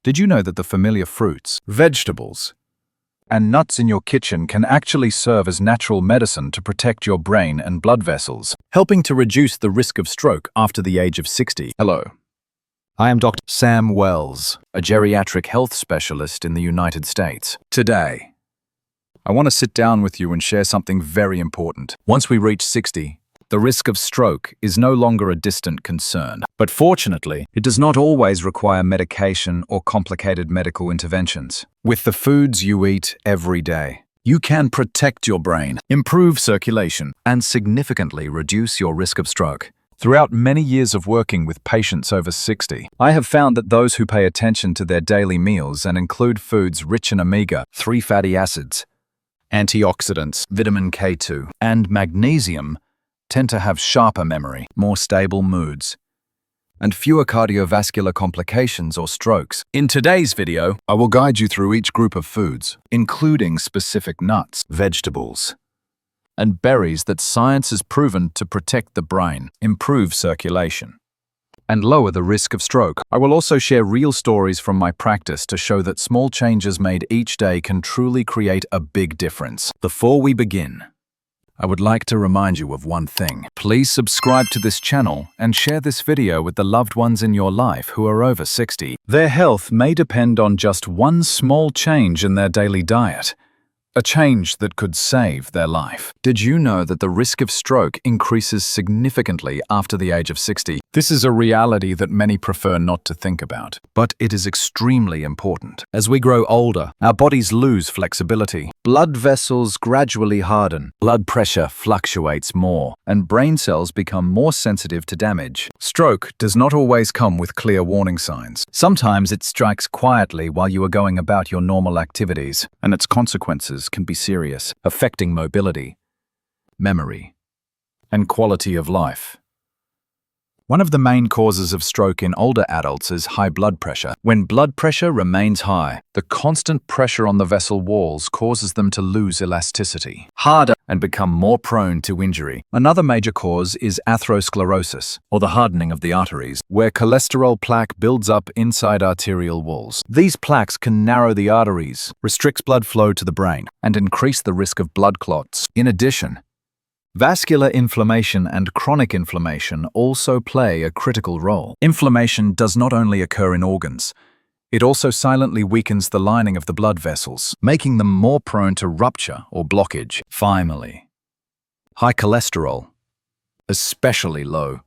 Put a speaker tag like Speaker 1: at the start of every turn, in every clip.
Speaker 1: Did you know that the familiar fruits, vegetables, and nuts in your kitchen can actually serve as natural medicine to protect your brain and blood vessels, helping to reduce the risk of stroke after the age of 60? Hello. I am Dr. Sam Wells, a geriatric health specialist in the United States. Today, I want to sit down with you and share something very important. Once we reach 60, the risk of stroke is no longer a distant concern. But fortunately, it does not always require medication or complicated medical interventions. With the foods you eat every day, you can protect your brain, improve circulation, and significantly reduce your risk of stroke. Throughout many years of working with patients over 60, I have found that those who pay attention to their daily meals and include foods rich in omega-3 fatty acids, antioxidants, vitamin K2, and magnesium tend to have sharper memory, more stable moods, and fewer cardiovascular complications or strokes. In today's video, I will guide you through each group of foods, including specific nuts, vegetables, and berries that science has proven to protect the brain, improve circulation, and lower the risk of stroke. I will also share real stories from my practice to show that small changes made each day can truly create a big difference. Before we begin, I would like to remind you of one thing. Please subscribe to this channel and share this video with the loved ones in your life who are over 60. Their health may depend on just one small change in their daily diet, a change that could save their life. Did you know that the risk of stroke increases significantly after the age of 60? This is a reality that many prefer not to think about, but it is extremely important. As we grow older, our bodies lose flexibility. Blood vessels gradually harden, blood pressure fluctuates more, and brain cells become more sensitive to damage. Stroke does not always come with clear warning signs. Sometimes it strikes quietly while you are going about your normal activities, and its consequences can be serious, affecting mobility, memory, and quality of life. One of the main causes of stroke in older adults is high blood pressure. When blood pressure remains high, the constant pressure on the vessel walls causes them to lose elasticity, harden, and become more prone to injury. Another major cause is atherosclerosis, or the hardening of the arteries, where cholesterol plaque builds up inside arterial walls. These plaques can narrow the arteries, restricts blood flow to the brain, and increase the risk of blood clots. In addition, vascular inflammation and chronic inflammation also play a critical role. Inflammation does not only occur in organs, it also silently weakens the lining of the blood vessels, making them more prone to rupture or blockage. Finally, high cholesterol, especially low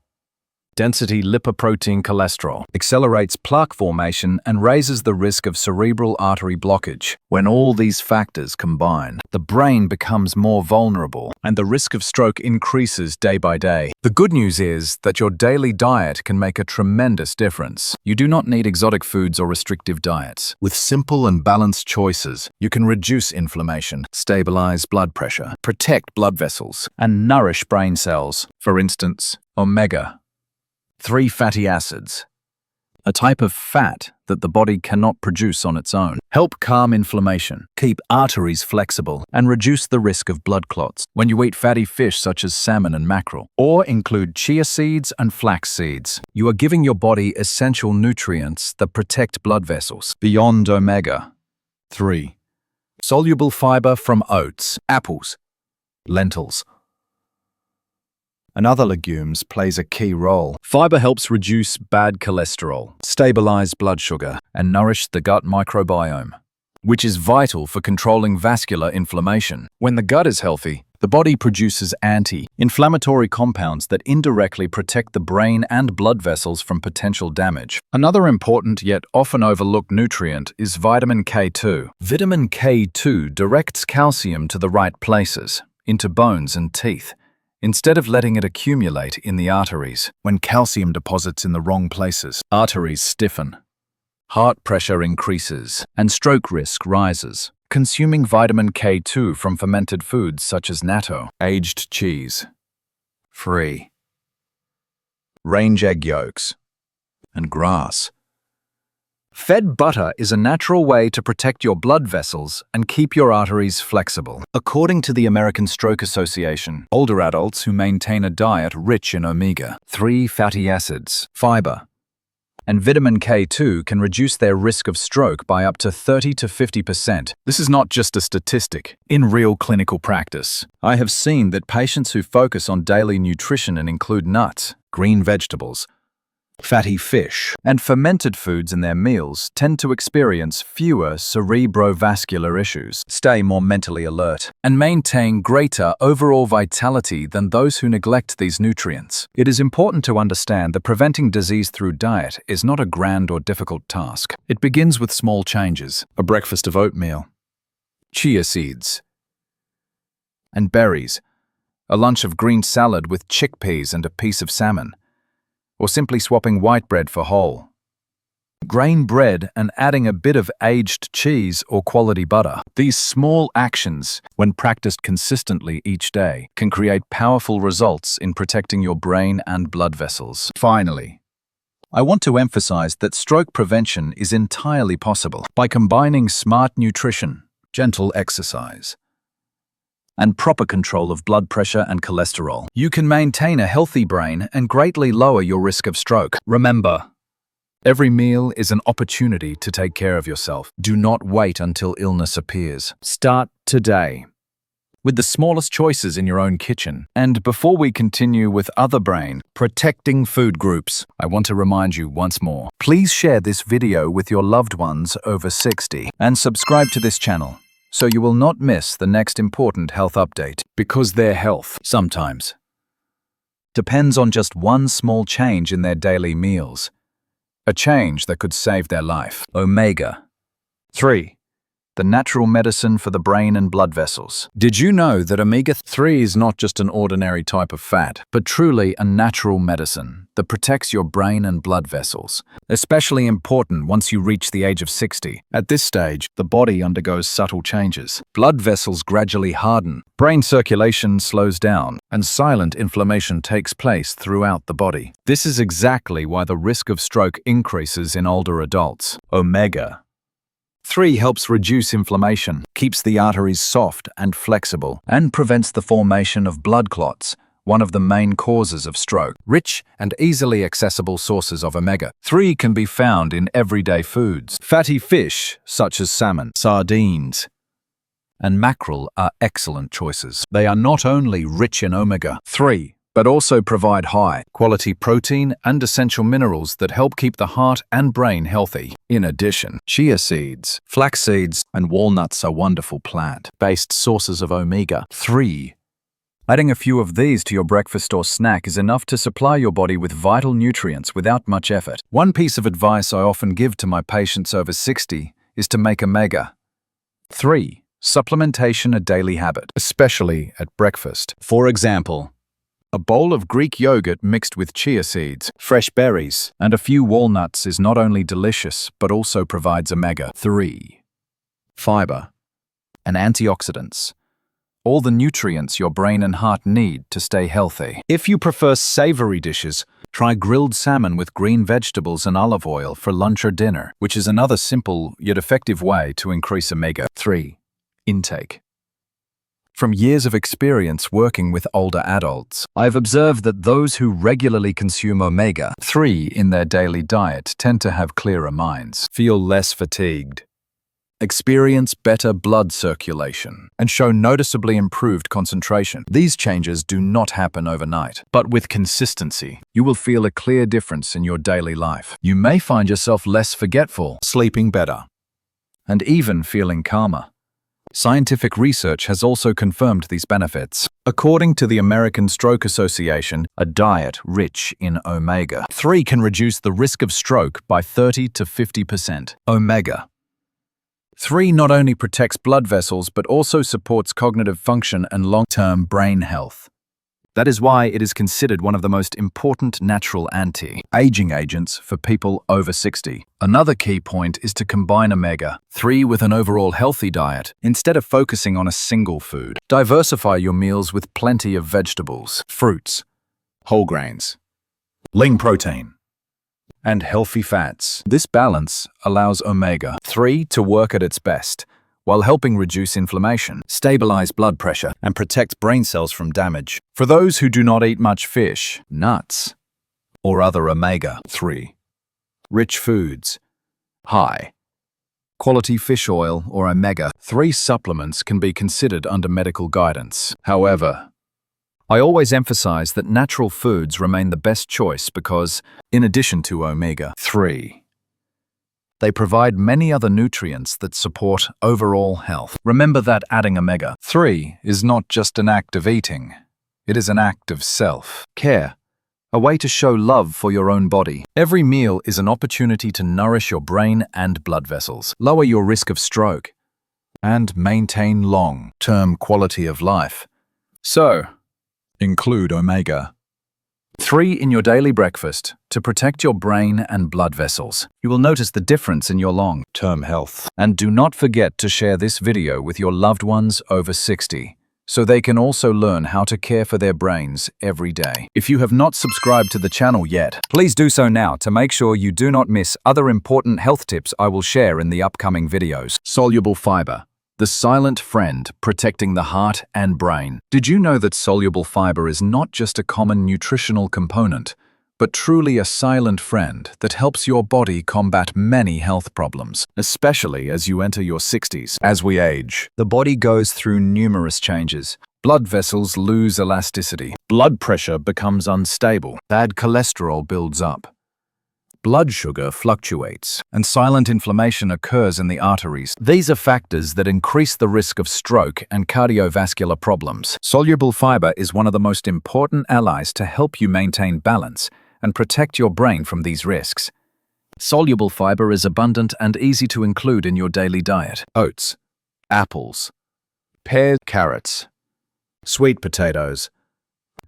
Speaker 1: density lipoprotein cholesterol, accelerates plaque formation and raises the risk of cerebral artery blockage. When all these factors combine, the brain becomes more vulnerable and the risk of stroke increases day by day. The good news is that your daily diet can make a tremendous difference. You do not need exotic foods or restrictive diets. With simple and balanced choices, you can reduce inflammation, stabilize blood pressure, protect blood vessels, and nourish brain cells. For instance, omega-3 fatty acids, a type of fat that the body cannot produce on its own, help calm inflammation, keep arteries flexible, and reduce the risk of blood clots. When you eat fatty fish such as salmon and mackerel, or include chia seeds and flax seeds, you are giving your body essential nutrients that protect blood vessels. Beyond omega-3, soluble fiber from oats, apples, lentils, and other legumes plays a key role. Fiber helps reduce bad cholesterol, stabilize blood sugar, and nourish the gut microbiome, which is vital for controlling vascular inflammation. When the gut is healthy, the body produces anti-inflammatory compounds that indirectly protect the brain and blood vessels from potential damage. Another important yet often overlooked nutrient is vitamin K2. Vitamin K2 directs calcium to the right places, into bones and teeth, instead of letting it accumulate in the arteries. When calcium deposits in the wrong places, arteries stiffen, heart pressure increases, and stroke risk rises. Consuming vitamin K2 from fermented foods such as natto, aged cheese, free range egg yolks, and grass fed butter is a natural way to protect your blood vessels and keep your arteries flexible. According to the American Stroke Association, older adults who maintain a diet rich in omega-3 fatty acids, fiber, and vitamin K2 can reduce their risk of stroke by up to 30 to 50%. This is not just a statistic. In real clinical practice, I have seen that patients who focus on daily nutrition and include nuts, green vegetables, fatty fish, and fermented foods in their meals tend to experience fewer cerebrovascular issues, stay more mentally alert, and maintain greater overall vitality than those who neglect these nutrients. It is important to understand that preventing disease through diet is not a grand or difficult task. It begins with small changes: a breakfast of oatmeal, chia seeds, and berries, a lunch of green salad with chickpeas and a piece of salmon, or simply swapping white bread for whole grain bread and adding a bit of aged cheese or quality butter. These small actions, when practiced consistently each day, can create powerful results in protecting your brain and blood vessels. Finally, I want to emphasize that stroke prevention is entirely possible by combining smart nutrition, gentle exercise, and proper control of blood pressure and cholesterol. You can maintain a healthy brain and greatly lower your risk of stroke. Remember, every meal is an opportunity to take care of yourself. Do not wait until illness appears. Start today with the smallest choices in your own kitchen. And before we continue with other brain protecting food groups, I want to remind you once more, please share this video with your loved ones over 60 and subscribe to this channel, so you will not miss the next important health update, because their health sometimes depends on just one small change in their daily meals. A change that could save their life. Omega-3, the natural medicine for the brain and blood vessels. Did you know that omega-3 is not just an ordinary type of fat, but truly a natural medicine that protects your brain and blood vessels? Especially important once you reach the age of 60. At this stage, the body undergoes subtle changes. Blood vessels gradually harden, brain circulation slows down, and silent inflammation takes place throughout the body. This is exactly why the risk of stroke increases in older adults. Omega-3 helps reduce inflammation, keeps the arteries soft and flexible, and prevents the formation of blood clots, one of the main causes of stroke. Rich and easily accessible sources of omega-3 can be found in everyday foods. Fatty fish, such as salmon, sardines, and mackerel are excellent choices. They are not only rich in omega-3, but also provide high-quality protein and essential minerals that help keep the heart and brain healthy. In addition, chia seeds, flax seeds, and walnuts are wonderful plant-based sources of omega-3. Adding a few of these to your breakfast or snack is enough to supply your body with vital nutrients without much effort. One piece of advice I often give to my patients over 60 is to make omega-3 supplementation a daily habit, especially at breakfast. For example, a bowl of Greek yogurt mixed with chia seeds, fresh berries, and a few walnuts is not only delicious, but also provides omega-3, fiber, and antioxidants, all the nutrients your brain and heart need to stay healthy. If you prefer savory dishes, try grilled salmon with green vegetables and olive oil for lunch or dinner, which is another simple yet effective way to increase omega-3 intake. From years of experience working with older adults, I've observed that those who regularly consume omega-3 in their daily diet tend to have clearer minds, feel less fatigued, experience better blood circulation, and show noticeably improved concentration. These changes do not happen overnight, but with consistency, you will feel a clear difference in your daily life. You may find yourself less forgetful, sleeping better, and even feeling calmer. Scientific research has also confirmed these benefits. According to the American Stroke Association, a diet rich in omega-3 can reduce the risk of stroke by 30 to 50%. Omega-3 not only protects blood vessels but also supports cognitive function and long-term brain health. That is why it is considered one of the most important natural anti-aging agents for people over 60. Another key point is to combine omega-3 with an overall healthy diet. Instead of focusing on a single food, diversify your meals with plenty of vegetables, fruits, whole grains, lean protein, and healthy fats. This balance allows omega-3 to work at its best, while helping reduce inflammation, stabilize blood pressure, and protect brain cells from damage. For those who do not eat much fish, nuts, or other omega-3 Rich foods. High quality fish oil or omega-3 supplements can be considered under medical guidance. However, I always emphasize that natural foods remain the best choice because, in addition to omega-3, they provide many other nutrients that support overall health. Remember that adding omega-3 is not just an act of eating, it is an act of self-care, a way to show love for your own body. Every meal is an opportunity to nourish your brain and blood vessels, lower your risk of stroke, and maintain long-term quality of life. So, include omega-3 in your daily breakfast to protect your brain and blood vessels. You will notice the difference in your long-term health. And do not forget to share this video with your loved ones over 60, so they can also learn how to care for their brains every day. If you have not subscribed to the channel yet, please do so now to make sure you do not miss other important health tips I will share in the upcoming videos. Soluble fiber. The silent friend protecting the heart and brain. Did you know that soluble fiber is not just a common nutritional component, but truly a silent friend that helps your body combat many health problems, especially as you enter your 60s. As we age, the body goes through numerous changes. Blood vessels lose elasticity. Blood pressure becomes unstable. Bad cholesterol builds up. Blood sugar fluctuates, and silent inflammation occurs in the arteries. These are factors that increase the risk of stroke and cardiovascular problems. Soluble fiber is one of the most important allies to help you maintain balance and protect your brain from these risks. Soluble fiber is abundant and easy to include in your daily diet. Oats, apples, pears, carrots, sweet potatoes,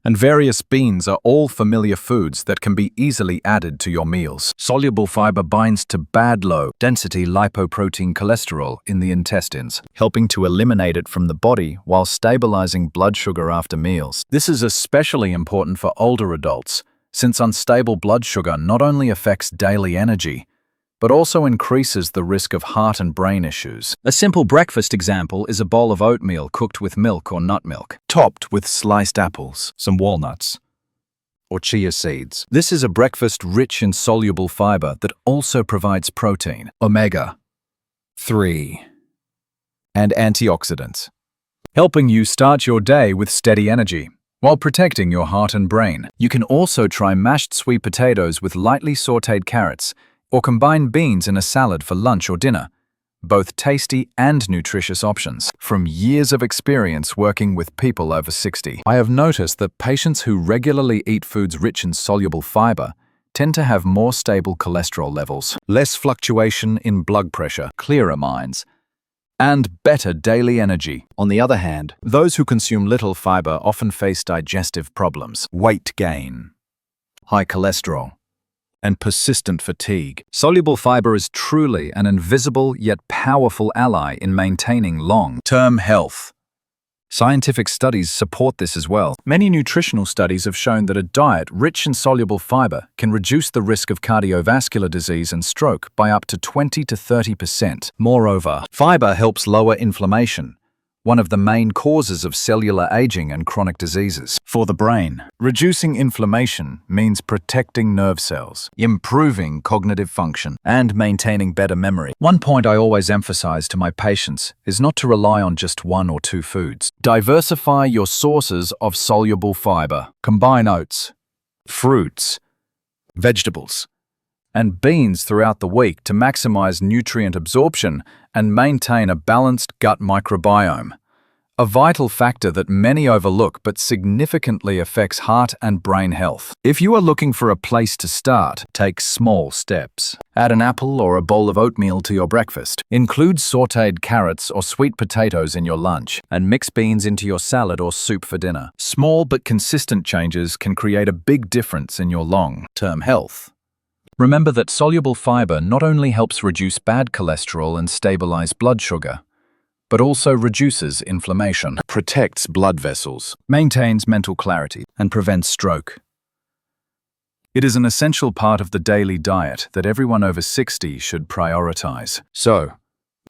Speaker 1: and various beans are all familiar foods that can be easily added to your meals. Soluble fiber binds to bad low-density lipoprotein cholesterol in the intestines, helping to eliminate it from the body while stabilizing blood sugar after meals. This is especially important for older adults, since unstable blood sugar not only affects daily energy, but also increases the risk of heart and brain issues. A simple breakfast example is a bowl of oatmeal cooked with milk or nut milk, topped with sliced apples, some walnuts, or chia seeds. This is a breakfast rich in soluble fiber that also provides protein, omega-3, and antioxidants, helping you start your day with steady energy while protecting your heart and brain. You can also try mashed sweet potatoes with lightly sautéed carrots, or combine beans in a salad for lunch or dinner, both tasty and nutritious options. From years of experience working with people over 60, I have noticed that patients who regularly eat foods rich in soluble fiber tend to have more stable cholesterol levels, less fluctuation in blood pressure, clearer minds, and better daily energy. On the other hand, those who consume little fiber often face digestive problems, weight gain, high cholesterol, and persistent fatigue. Soluble fiber is truly an invisible yet powerful ally in maintaining long-term health. Scientific studies support this as well. Many nutritional studies have shown that a diet rich in soluble fiber can reduce the risk of cardiovascular disease and stroke by up to 20 to 30%. Moreover, fiber helps lower inflammation, one of the main causes of cellular aging and chronic diseases. For the brain, reducing inflammation means protecting nerve cells, improving cognitive function, and maintaining better memory. One point I always emphasize to my patients is not to rely on just one or two foods. Diversify your sources of soluble fiber. Combine oats, fruits, vegetables, and beans throughout the week to maximize nutrient absorption and maintain a balanced gut microbiome, a vital factor that many overlook but significantly affects heart and brain health. If you are looking for a place to start, take small steps. Add an apple or a bowl of oatmeal to your breakfast. Include sautéed carrots or sweet potatoes in your lunch, and mix beans into your salad or soup for dinner. Small but consistent changes can create a big difference in your long-term health. Remember that soluble fiber not only helps reduce bad cholesterol and stabilize blood sugar, but also reduces inflammation, protects blood vessels, maintains mental clarity, and prevents stroke. It is an essential part of the daily diet that everyone over 60 should prioritize. So,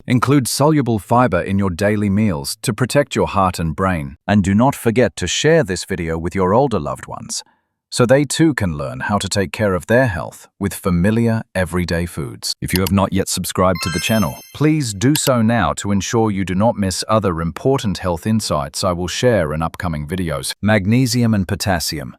Speaker 1: include soluble fiber in your daily meals to protect your heart and brain. And do not forget to share this video with your older loved ones, so they too can learn how to take care of their health with familiar everyday foods. If you have not yet subscribed to the channel, please do so now to ensure you do not miss other important health insights I will share in upcoming videos. Magnesium and potassium.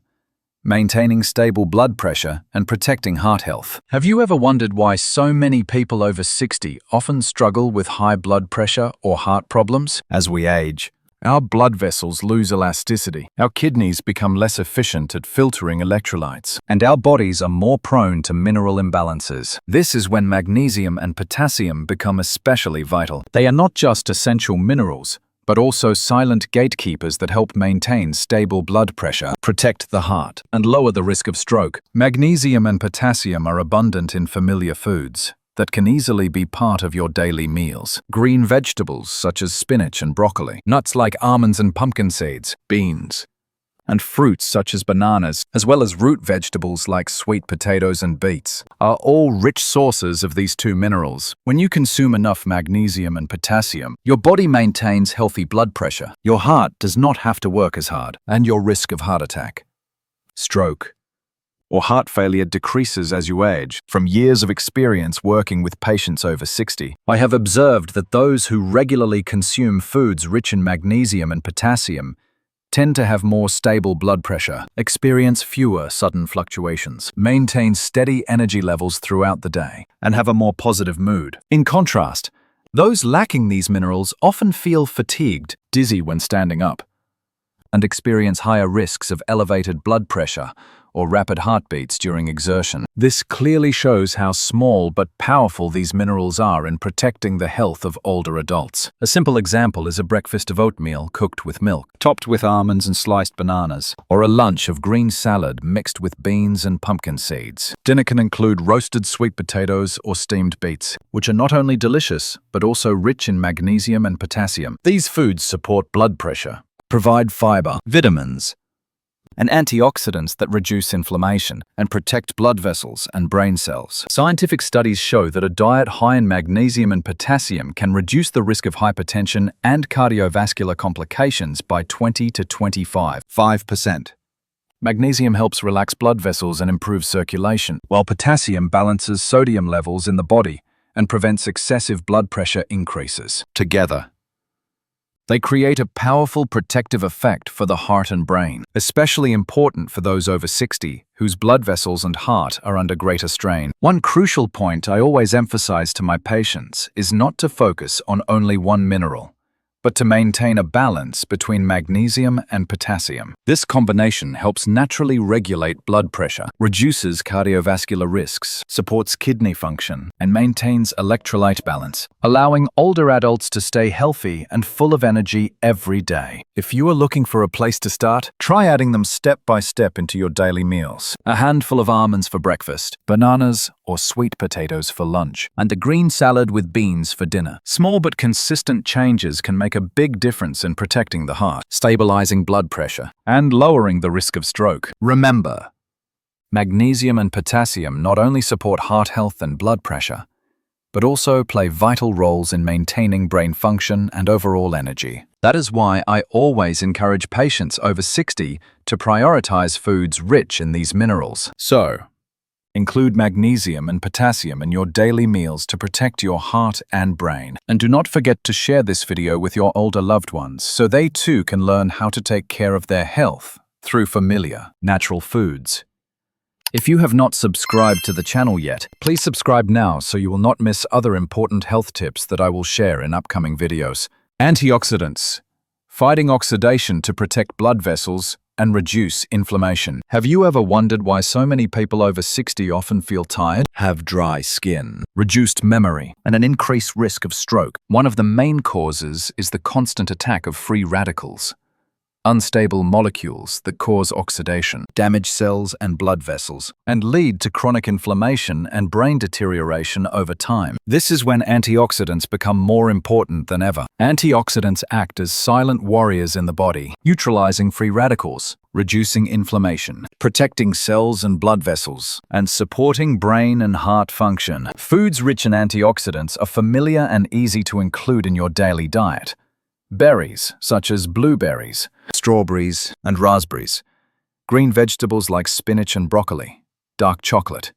Speaker 1: Maintaining stable blood pressure and protecting heart health. Have you ever wondered why so many people over 60 often struggle with high blood pressure or heart problems? As we age, our blood vessels lose elasticity, our kidneys become less efficient at filtering electrolytes, and our bodies are more prone to mineral imbalances. This is when magnesium and potassium become especially vital. They are not just essential minerals, but also silent gatekeepers that help maintain stable blood pressure, protect the heart, and lower the risk of stroke. Magnesium and potassium are abundant in familiar foods that can easily be part of your daily meals. Green vegetables such as spinach and broccoli, nuts like almonds and pumpkin seeds, beans, and fruits such as bananas, as well as root vegetables like sweet potatoes and beets, are all rich sources of these two minerals. When you consume enough magnesium and potassium, your body maintains healthy blood pressure, your heart does not have to work as hard, and your risk of heart attack, stroke, or heart failure decreases as you age. From years of experience working with patients over 60, I have observed that those who regularly consume foods rich in magnesium and potassium tend to have more stable blood pressure, experience fewer sudden fluctuations, maintain steady energy levels throughout the day, and have a more positive mood. In contrast, those lacking these minerals often feel fatigued, dizzy when standing up, and experience higher risks of elevated blood pressure or rapid heartbeats during exertion. This clearly shows how small but powerful these minerals are in protecting the health of older adults. A simple example is a breakfast of oatmeal cooked with milk, topped with almonds and sliced bananas, or a lunch of green salad mixed with beans and pumpkin seeds. Dinner can include roasted sweet potatoes or steamed beets, which are not only delicious, but also rich in magnesium and potassium. These foods support blood pressure, provide fiber, vitamins, and antioxidants that reduce inflammation and protect blood vessels and brain cells. Scientific studies show that a diet high in magnesium and potassium can reduce the risk of hypertension and cardiovascular complications by 20 to 25%. Magnesium helps relax blood vessels and improve circulation, while potassium balances sodium levels in the body and prevents excessive blood pressure increases. Together, they create a powerful protective effect for the heart and brain, especially important for those over 60 whose blood vessels and heart are under greater strain. One crucial point I always emphasize to my patients is not to focus on only one mineral, but to maintain a balance between magnesium and potassium. This combination helps naturally regulate blood pressure, reduces cardiovascular risks, supports kidney function, and maintains electrolyte balance, allowing older adults to stay healthy and full of energy every day. If you are looking for a place to start, try adding them step by step into your daily meals. A handful of almonds for breakfast, bananas or sweet potatoes for lunch, and a green salad with beans for dinner. Small but consistent changes can make a big difference in protecting the heart, stabilizing blood pressure, and lowering the risk of stroke. Remember, magnesium and potassium not only support heart health and blood pressure, but also play vital roles in maintaining brain function and overall energy. That is why I always encourage patients over 60 to prioritize foods rich in these minerals. So, include magnesium and potassium in your daily meals to protect your heart and brain. And do not forget to share this video with your older loved ones so they too can learn how to take care of their health through familiar, natural foods. If you have not subscribed to the channel yet, please subscribe now so you will not miss other important health tips that I will share in upcoming videos. Antioxidants. Fighting oxidation to protect blood vessels and reduce inflammation. Have you ever wondered why so many people over 60 often feel tired, have dry skin, reduced memory, and an increased risk of stroke? One of the main causes is the constant attack of free radicals, unstable molecules that cause oxidation, damage cells and blood vessels, and lead to chronic inflammation and brain deterioration over time. This is when antioxidants become more important than ever. Antioxidants act as silent warriors in the body, neutralizing free radicals, reducing inflammation, protecting cells and blood vessels, and supporting brain and heart function. Foods rich in antioxidants are familiar and easy to include in your daily diet. Berries, such as blueberries, strawberries, and raspberries, green vegetables like spinach and broccoli, dark chocolate,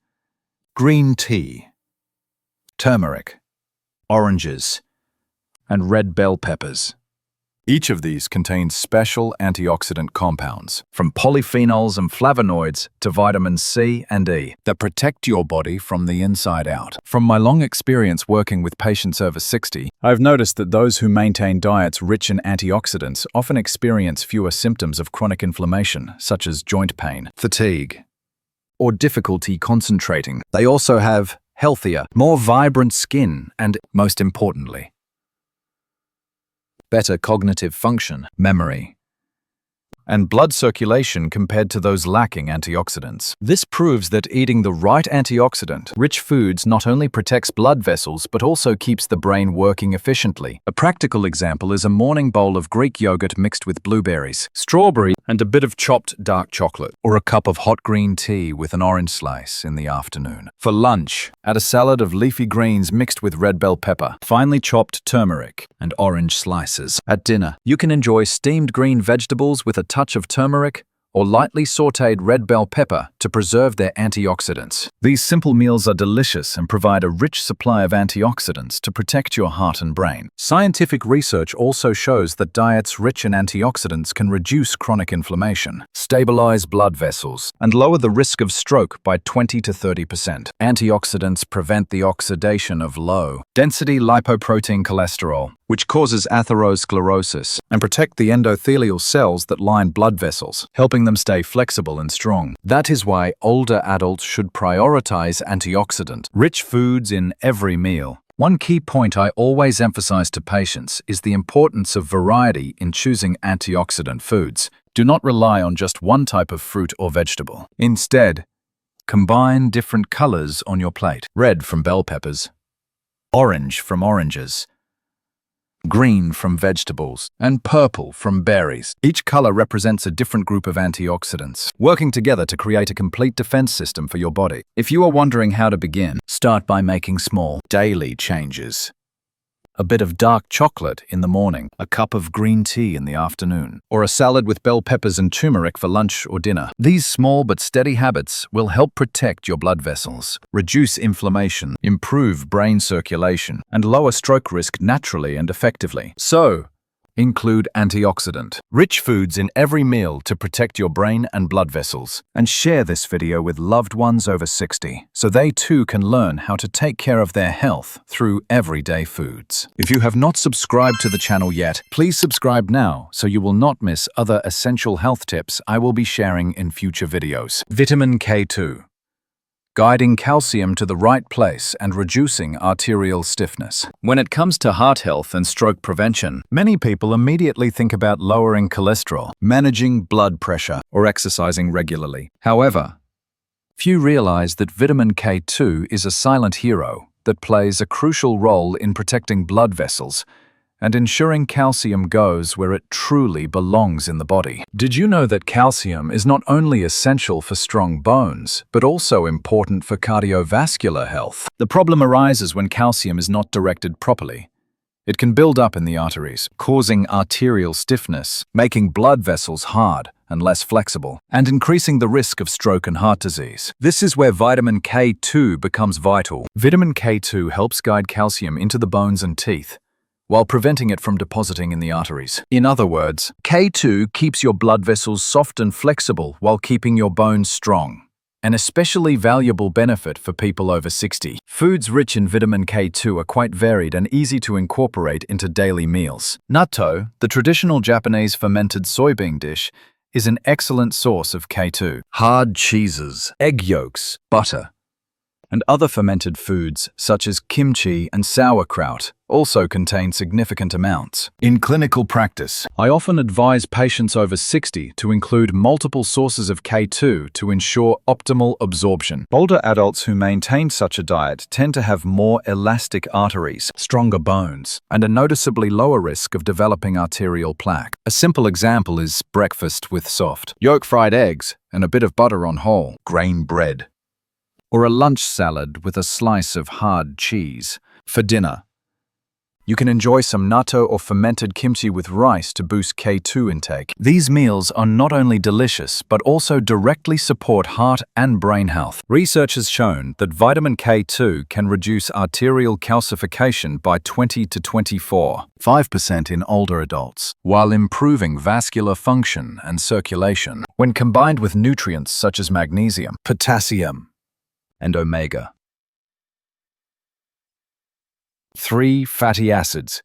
Speaker 1: green tea, turmeric, oranges, and red bell peppers. Each of these contains special antioxidant compounds, from polyphenols and flavonoids to vitamins C and E, that protect your body from the inside out. From my long experience working with patients over 60, I've noticed that those who maintain diets rich in antioxidants often experience fewer symptoms of chronic inflammation, such as joint pain, fatigue, or difficulty concentrating. They also have healthier, more vibrant skin and, most importantly, better cognitive function, memory, and blood circulation compared to those lacking antioxidants. This proves that eating the right antioxidant-rich foods not only protects blood vessels but also keeps the brain working efficiently. A practical example is a morning bowl of Greek yogurt mixed with blueberries, strawberry, and a bit of chopped dark chocolate, or a cup of hot green tea with an orange slice in the afternoon. For lunch, add a salad of leafy greens mixed with red bell pepper, finely chopped turmeric, and orange slices. At dinner, you can enjoy steamed green vegetables with a touch of turmeric or lightly sautéed red bell pepper to preserve their antioxidants. These simple meals are delicious and provide a rich supply of antioxidants to protect your heart and brain. Scientific research also shows that diets rich in antioxidants can reduce chronic inflammation, stabilize blood vessels, and lower the risk of stroke by 20 to 30%. Antioxidants prevent the oxidation of low-density lipoprotein cholesterol, which causes atherosclerosis, and protect the endothelial cells that line blood vessels, helping them stay flexible and strong. That is why older adults should prioritize antioxidant-rich foods in every meal. One key point I always emphasize to patients is the importance of variety in choosing antioxidant foods. Do not rely on just one type of fruit or vegetable. Instead, combine different colors on your plate. Red from bell peppers, orange from oranges, green from vegetables, and purple from berries. Each color represents a different group of antioxidants, working together to create a complete defense system for your body. If you are wondering how to begin, start by making small, daily changes. A bit of dark chocolate in the morning, a cup of green tea in the afternoon, or a salad with bell peppers and turmeric for lunch or dinner. These small but steady habits will help protect your blood vessels, reduce inflammation, improve brain circulation, and lower stroke risk naturally and effectively. So, include antioxidant-rich foods in every meal to protect your brain and blood vessels. And share this video with loved ones over 60 so they too can learn how to take care of their health through everyday foods. If you have not subscribed to the channel yet, please subscribe now so you will not miss other essential health tips I will be sharing in future videos. Vitamin K2. Guiding calcium to the right place and reducing arterial stiffness. When it comes to heart health and stroke prevention, many people immediately think about lowering cholesterol, managing blood pressure, or exercising regularly. However, few realize that vitamin K2 is a silent hero that plays a crucial role in protecting blood vessels and ensuring calcium goes where it truly belongs in the body. Did you know that calcium is not only essential for strong bones, but also important for cardiovascular health? The problem arises when calcium is not directed properly. It can build up in the arteries, causing arterial stiffness, making blood vessels hard and less flexible, and increasing the risk of stroke and heart disease. This is where vitamin K2 becomes vital. Vitamin K2 helps guide calcium into the bones and teeth, while preventing it from depositing in the arteries. In other words, K2 keeps your blood vessels soft and flexible while keeping your bones strong. An especially valuable benefit for people over 60. Foods rich in vitamin K2 are quite varied and easy to incorporate into daily meals. Natto, the traditional Japanese fermented soybean dish, is an excellent source of K2. Hard cheeses, egg yolks, butter, and other fermented foods, such as kimchi and sauerkraut, also contain significant amounts. In clinical practice, I often advise patients over 60 to include multiple sources of K2 to ensure optimal absorption. Older adults who maintain such a diet tend to have more elastic arteries, stronger bones, and a noticeably lower risk of developing arterial plaque. A simple example is breakfast with soft, yolk-fried eggs and a bit of butter on whole grain bread, or a lunch salad with a slice of hard cheese. For dinner, You can enjoy some natto or fermented kimchi with rice to boost K2 intake. These meals are not only delicious, but also directly support heart and brain health. Research has shown that vitamin K2 can reduce arterial calcification by 20 to 24.5% in older adults, while improving vascular function and circulation when combined with nutrients such as magnesium, potassium, and omega. 3 fatty acids.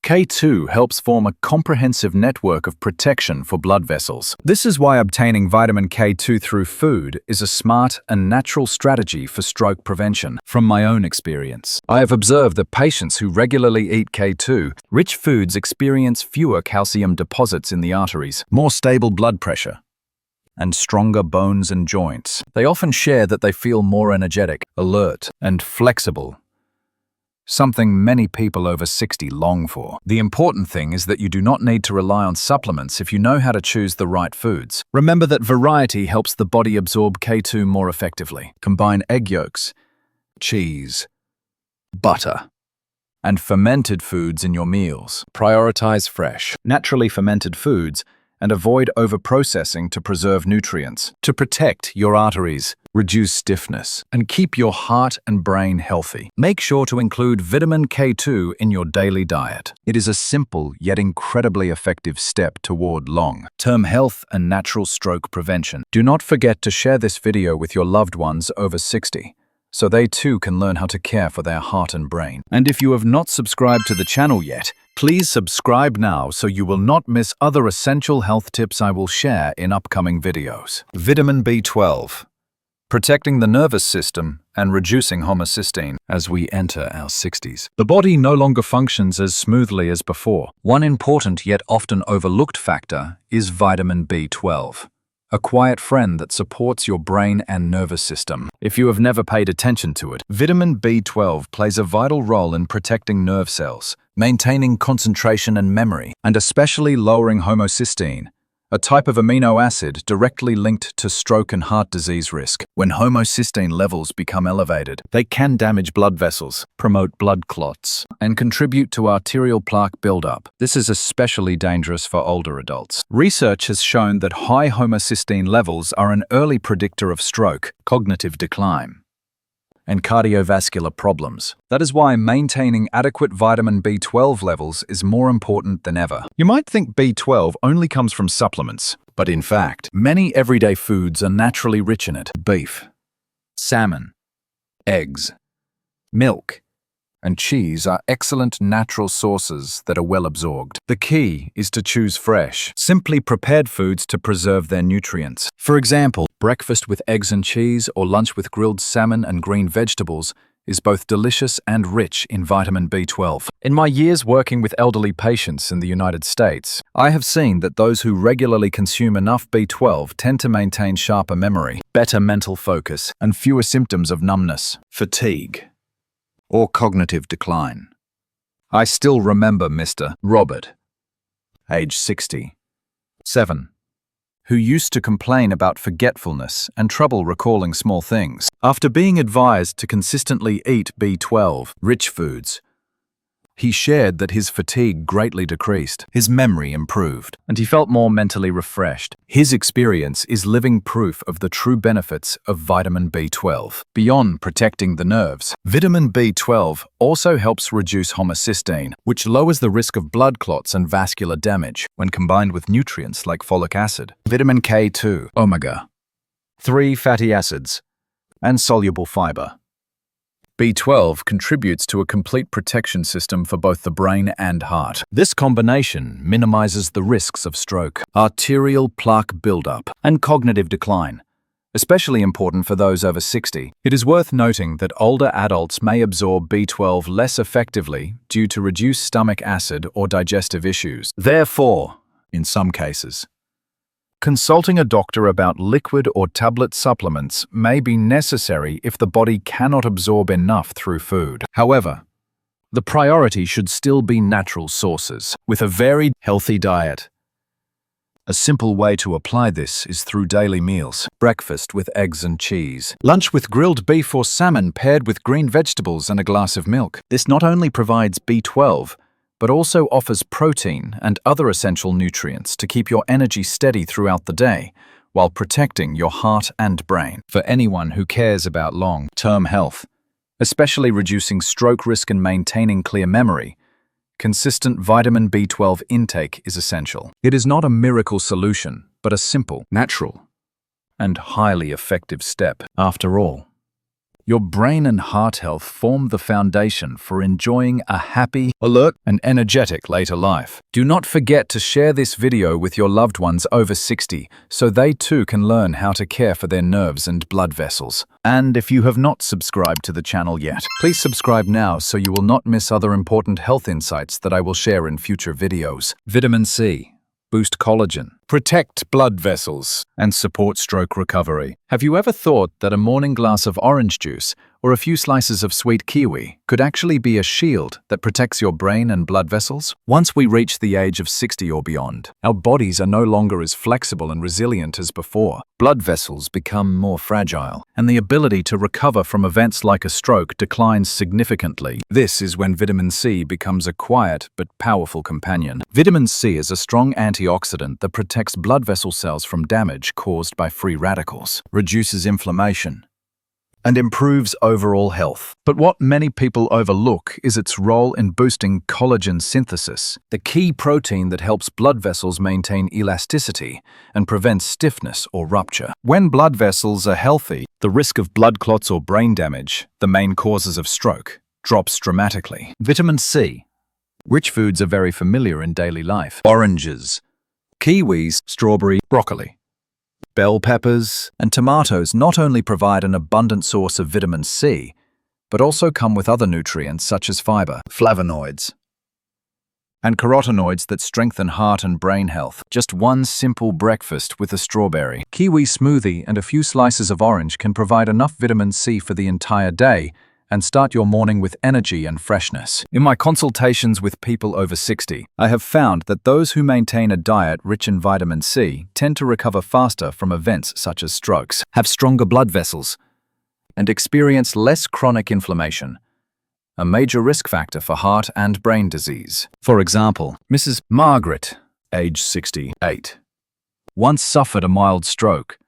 Speaker 1: K2 helps form a comprehensive network of protection for blood vessels. This is why obtaining vitamin K2 through food is a smart and natural strategy for stroke prevention. From my own experience, I have observed that patients who regularly eat K2-rich foods experience fewer calcium deposits in the arteries, more stable blood pressure, and stronger bones and joints. They often share that they feel more energetic, alert, and flexible, something many people over 60 long for. The important thing is that you do not need to rely on supplements if you know how to choose the right foods. Remember that variety helps the body absorb K2 more effectively. Combine egg yolks, cheese, butter, and fermented foods in your meals. Prioritize fresh, naturally fermented foods and avoid overprocessing to preserve nutrients, to protect your arteries, reduce stiffness, and keep your heart and brain healthy. Make sure to include vitamin K2 in your daily diet. It is a simple yet incredibly effective step toward long-term health and natural stroke prevention. Do not forget to share this video with your loved ones over 60, so they too can learn how to care for their heart and brain. And if you have not subscribed to the channel yet, please subscribe now so you will not miss other essential health tips I will share in upcoming videos. Vitamin B12. Protecting the nervous system and reducing homocysteine as we enter our 60s. The body no longer functions as smoothly as before. One important yet often overlooked factor is vitamin B12. A quiet friend that supports your brain and nervous system. If you have never paid attention to it, vitamin B12 plays a vital role in protecting nerve cells, maintaining concentration and memory, and especially lowering homocysteine, a type of amino acid directly linked to stroke and heart disease risk. When homocysteine levels become elevated, they can damage blood vessels, promote blood clots, and contribute to arterial plaque buildup. This is especially dangerous for older adults. Research has shown that high homocysteine levels are an early predictor of stroke, cognitive decline, and cardiovascular problems. That is why maintaining adequate vitamin B12 levels is more important than ever. You might think B12 only comes from supplements, but in fact, many everyday foods are naturally rich in it. Beef, salmon, eggs, milk, and cheese are excellent natural sources that are well absorbed. The key is to choose fresh, simply prepared foods to preserve their nutrients. For example, breakfast with eggs and cheese or lunch with grilled salmon and green vegetables is both delicious and rich in vitamin B12. In my years working with elderly patients in the United States, I have seen that those who regularly consume enough B12 tend to maintain sharper memory, better mental focus, and fewer symptoms of numbness, fatigue, or cognitive decline. I still remember Mr. Robert, age 67, who used to complain about forgetfulness and trouble recalling small things. After being advised to consistently eat B12-rich foods, he shared that his fatigue greatly decreased, his memory improved, and he felt more mentally refreshed. His experience is living proof of the true benefits of vitamin B12. Beyond protecting the nerves, vitamin B12 also helps reduce homocysteine, which lowers the risk of blood clots and vascular damage when combined with nutrients like folic acid, vitamin K2, omega-3 fatty acids, and soluble fiber. B12 contributes to a complete protection system for both the brain and heart. This combination minimizes the risks of stroke, arterial plaque buildup, and cognitive decline, especially important for those over 60. It is worth noting that older adults may absorb B12 less effectively due to reduced stomach acid or digestive issues. Therefore, in some cases, consulting a doctor about liquid or tablet supplements may be necessary if the body cannot absorb enough through food. However, the priority should still be natural sources. With a varied, healthy diet, A simple way to apply this is through daily meals. Breakfast with eggs and cheese. Lunch with grilled beef or salmon paired with green vegetables and a glass of milk. This not only provides B12, but also offers protein and other essential nutrients to keep your energy steady throughout the day, while protecting your heart and brain. For anyone who cares about long-term health, especially reducing stroke risk and maintaining clear memory, consistent vitamin B12 intake is essential. It is not a miracle solution, but a simple, natural, and highly effective step. After all, your brain and heart health form the foundation for enjoying a happy, alert, and energetic later life. Do not forget to share this video with your loved ones over 60 so they too can learn how to care for their nerves and blood vessels. And if you have not subscribed to the channel yet, please subscribe now so you will not miss other important health insights that I will share in future videos. Vitamin C. Boost collagen, protect blood vessels, and support stroke recovery. Have you ever thought that a morning glass of orange juice or a few slices of sweet kiwi could actually be a shield that protects your brain and blood vessels? Once we reach the age of 60 or beyond, our bodies are no longer as flexible and resilient as before. Blood vessels become more fragile, and the ability to recover from events like a stroke declines significantly. This is when vitamin C becomes a quiet but powerful companion. Vitamin C is a strong antioxidant that protects blood vessel cells from damage caused by free radicals, reduces inflammation, and improves overall health. But what many people overlook is its role in boosting collagen synthesis, the key protein that helps blood vessels maintain elasticity and prevents stiffness or rupture. When blood vessels are healthy, the risk of blood clots or brain damage, the main causes of stroke, drops dramatically. Vitamin C. Which foods are very familiar in daily life? Oranges, kiwis, strawberry, broccoli, bell peppers, and tomatoes not only provide an abundant source of vitamin C, but also come with other nutrients such as fiber, flavonoids, and carotenoids that strengthen heart and brain health. Just one simple breakfast with a strawberry, kiwi smoothie, and a few slices of orange can provide enough vitamin C for the entire day and start your morning with energy and freshness. In my consultations with people over 60, I have found that those who maintain a diet rich in vitamin C tend to recover faster from events such as strokes, have stronger blood vessels, and experience less chronic inflammation, a major risk factor for heart and brain disease. For example, Mrs. Margaret, age 68, once suffered a mild stroke.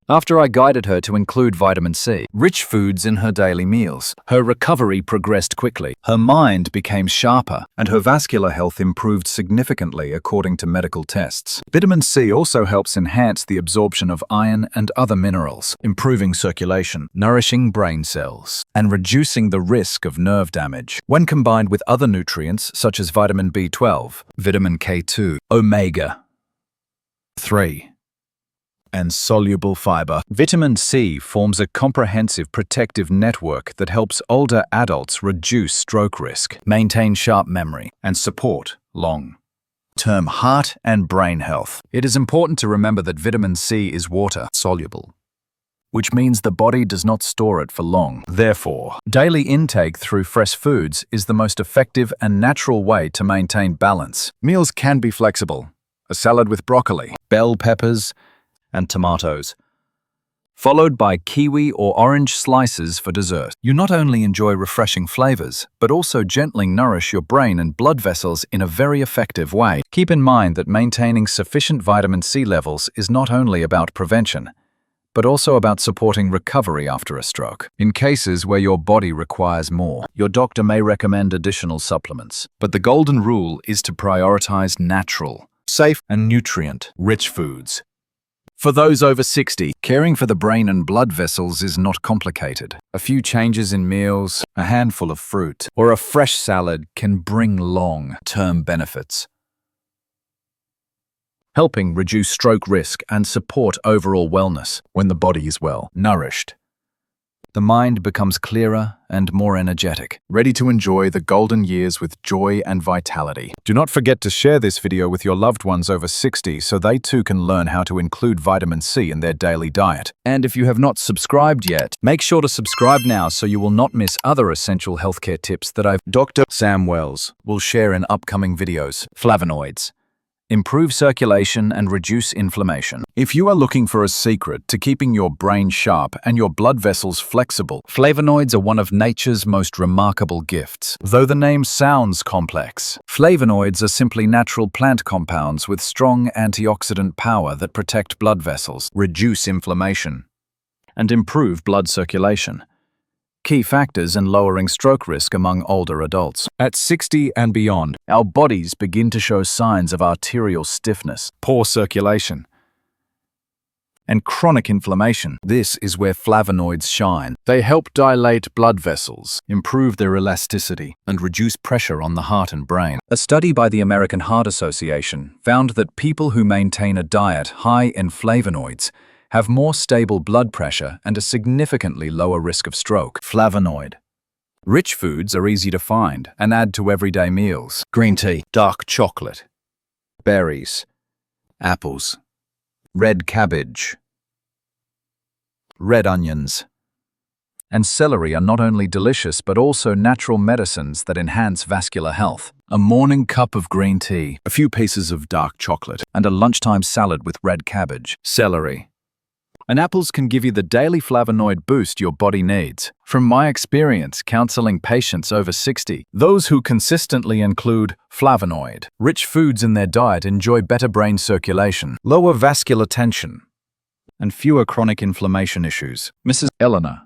Speaker 1: After I guided her to include vitamin C-rich foods in her daily meals, her recovery progressed quickly, her mind became sharper, and her vascular health improved significantly according to medical tests. Vitamin C also helps enhance the absorption of iron and other minerals, improving circulation, nourishing brain cells, and reducing the risk of nerve damage. When combined with other nutrients such as vitamin B12, vitamin K2, omega-3, and soluble fiber, vitamin C forms a comprehensive protective network that helps older adults reduce stroke risk, maintain sharp memory, and support long-term heart and brain health. It is important to remember that vitamin C is water-soluble, which means the body does not store it for long. Therefore, daily intake through fresh foods is the most effective and natural way to maintain balance. Meals can be flexible. A salad with broccoli, bell peppers, and tomatoes, followed by kiwi or orange slices for dessert. You not only enjoy refreshing flavors, but also gently nourish your brain and blood vessels in a very effective way. Keep in mind that maintaining sufficient vitamin C levels is not only about prevention, but also about supporting recovery after a stroke. In cases where your body requires more, your doctor may recommend additional supplements. But the golden rule is to prioritize natural, safe, and nutrient-rich foods. For those over 60, caring for the brain and blood vessels is not complicated. A few changes in meals, a handful of fruit, or a fresh salad can bring long-term benefits, helping reduce stroke risk and support overall wellness. When the body is well nourished, the mind becomes clearer and more energetic, ready to enjoy the golden years with joy and vitality. Do not forget to share this video with your loved ones over 60 so they too can learn how to include vitamin C in their daily diet. And if you have not subscribed yet, make sure to subscribe now so you will not miss other essential healthcare tips that Dr. Sam Wells will share in upcoming videos. Flavonoids improve circulation and reduce inflammation. If you are looking for a secret to keeping your brain sharp and your blood vessels flexible, flavonoids are one of nature's most remarkable gifts. Though the name sounds complex, flavonoids are simply natural plant compounds with strong antioxidant power that protect blood vessels, reduce inflammation, and improve blood circulation. Key factors in lowering stroke risk among older adults. At 60 and beyond, our bodies begin to show signs of arterial stiffness, poor circulation, and chronic inflammation. This is where flavonoids shine. They help dilate blood vessels, improve their elasticity, and reduce pressure on the heart and brain. A study by the American Heart Association found that people who maintain a diet high in flavonoids have more stable blood pressure and a significantly lower risk of stroke. Flavonoid. Rich foods are easy to find and add to everyday meals. Green tea, dark chocolate, berries, apples, red cabbage, red onions, and celery are not only delicious but also natural medicines that enhance vascular health. A morning cup of green tea, a few pieces of dark chocolate, and a lunchtime salad with red cabbage, celery, and apples can give you the daily flavonoid boost your body needs. From my experience counseling patients over 60, those who consistently include flavonoid-rich foods in their diet enjoy better brain circulation, lower vascular tension, and fewer chronic inflammation issues. Mrs. Eleanor,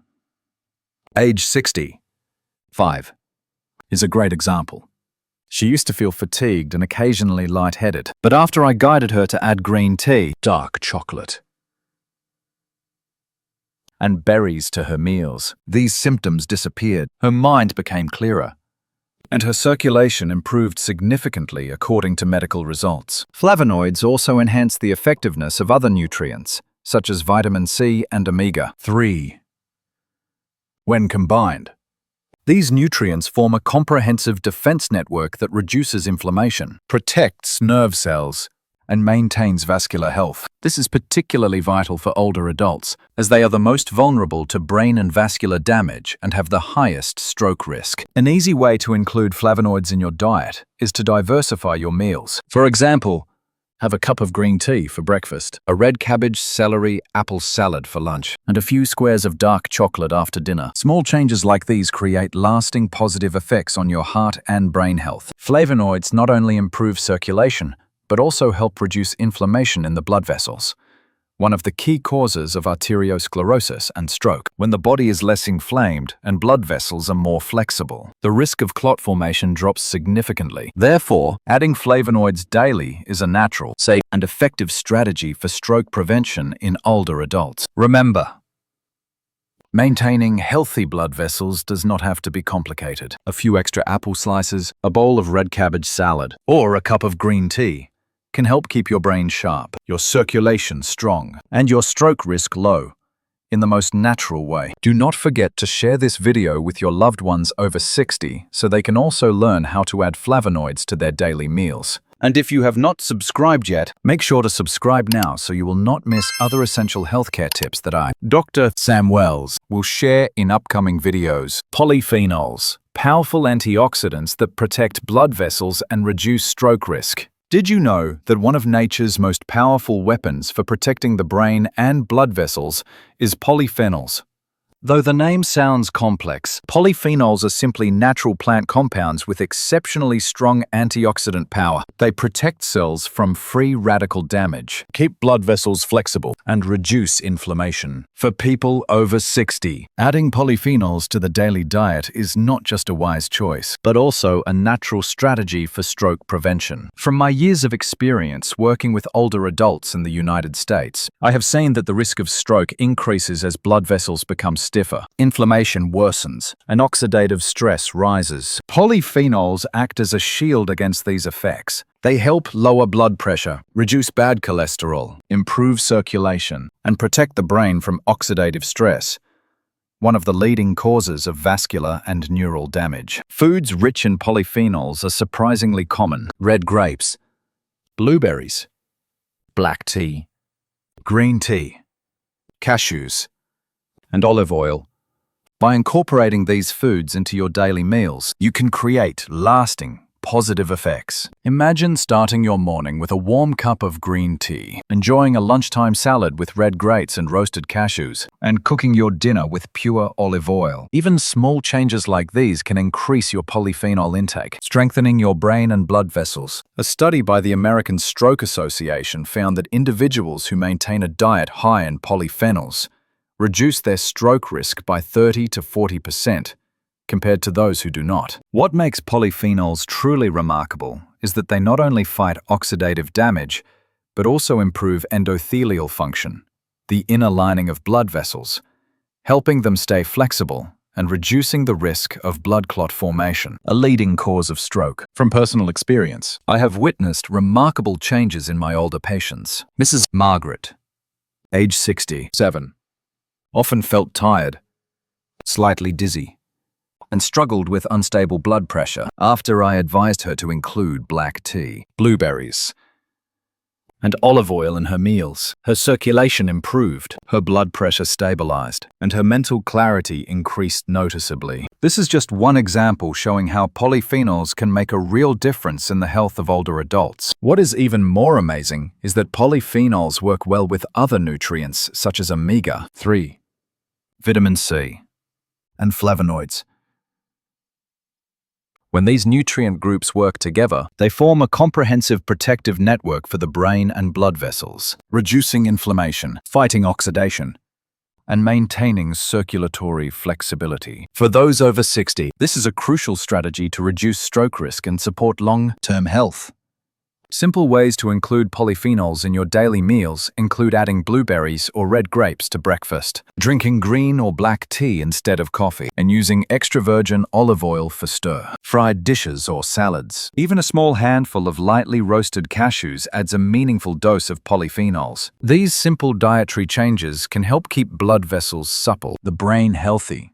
Speaker 1: age 65, is a great example. She used to feel fatigued and occasionally lightheaded, but after I guided her to add green tea, dark chocolate, and berries to her meals, these symptoms disappeared. Her mind became clearer, and her circulation improved significantly according to medical results. Flavonoids also enhance the effectiveness of other nutrients, such as vitamin C and omega-3. When combined, these nutrients form a comprehensive defense network that reduces inflammation, protects nerve cells, and maintains vascular health. This is particularly vital for older adults, as they are the most vulnerable to brain and vascular damage and have the highest stroke risk. An easy way to include flavonoids in your diet is to diversify your meals. For example, have a cup of green tea for breakfast, a red cabbage, celery, apple salad for lunch, and a few squares of dark chocolate after dinner. Small changes like these create lasting positive effects on your heart and brain health. Flavonoids not only improve circulation, but also help reduce inflammation in the blood vessels, one of the key causes of arteriosclerosis and stroke. When the body is less inflamed and blood vessels are more flexible, the risk of clot formation drops significantly. Therefore, adding flavonoids daily is a natural, safe, and effective strategy for stroke prevention in older adults. Remember, maintaining healthy blood vessels does not have to be complicated. A few extra apple slices, a bowl of red cabbage salad, or a cup of green tea can help keep your brain sharp, your circulation strong, and your stroke risk low in the most natural way. Do not forget to share this video with your loved ones over 60 so they can also learn how to add flavonoids to their daily meals. And if you have not subscribed yet, make sure to subscribe now so you will not miss other essential healthcare tips that I, Dr. Sam Wells, will share in upcoming videos. Polyphenols, powerful antioxidants that protect blood vessels and reduce stroke risk. Did you know that one of nature's most powerful weapons for protecting the brain and blood vessels is polyphenols? Though the name sounds complex, polyphenols are simply natural plant compounds with exceptionally strong antioxidant power. They protect cells from free radical damage, keep blood vessels flexible, and reduce inflammation. For people over 60, adding polyphenols to the daily diet is not just a wise choice, but also a natural strategy for stroke prevention. From my years of experience working with older adults in the United States, I have seen that the risk of stroke increases as blood vessels become stiffer, inflammation worsens, and oxidative stress rises. Polyphenols act as a shield against these effects. They help lower blood pressure, reduce bad cholesterol, improve circulation, and protect the brain from oxidative stress, one of the leading causes of vascular and neural damage. Foods rich in polyphenols are surprisingly common. Red grapes, blueberries, black tea, green tea, cashews, and olive oil. By incorporating these foods into your daily meals, you can create lasting, positive effects. Imagine starting your morning with a warm cup of green tea, enjoying a lunchtime salad with red grapes and roasted cashews, and cooking your dinner with pure olive oil. Even small changes like these can increase your polyphenol intake, strengthening your brain and blood vessels. A study by the American Stroke Association found that individuals who maintain a diet high in polyphenols reduce their stroke risk by 30 to 40%, compared to those who do not. What makes polyphenols truly remarkable is that they not only fight oxidative damage, but also improve endothelial function, the inner lining of blood vessels, helping them stay flexible and reducing the risk of blood clot formation, a leading cause of stroke. From personal experience, I have witnessed remarkable changes in my older patients. Mrs. Margaret, age 67, often felt tired, slightly dizzy, and struggled with unstable blood pressure after I advised her to include black tea, blueberries, and olive oil in her meals. Her circulation improved, her blood pressure stabilized, and her mental clarity increased noticeably. This is just one example showing how polyphenols can make a real difference in the health of older adults. What is even more amazing is that polyphenols work well with other nutrients such as omega-3, vitamin C, and flavonoids. When these nutrient groups work together, they form a comprehensive protective network for the brain and blood vessels, reducing inflammation, fighting oxidation, and maintaining circulatory flexibility. For those over 60, this is a crucial strategy to reduce stroke risk and support long-term health. Simple ways to include polyphenols in your daily meals include adding blueberries or red grapes to breakfast, drinking green or black tea instead of coffee, and using extra virgin olive oil for stir-fried dishes or salads. Even a small handful of lightly roasted cashews adds a meaningful dose of polyphenols. These simple dietary changes can help keep blood vessels supple, the brain healthy,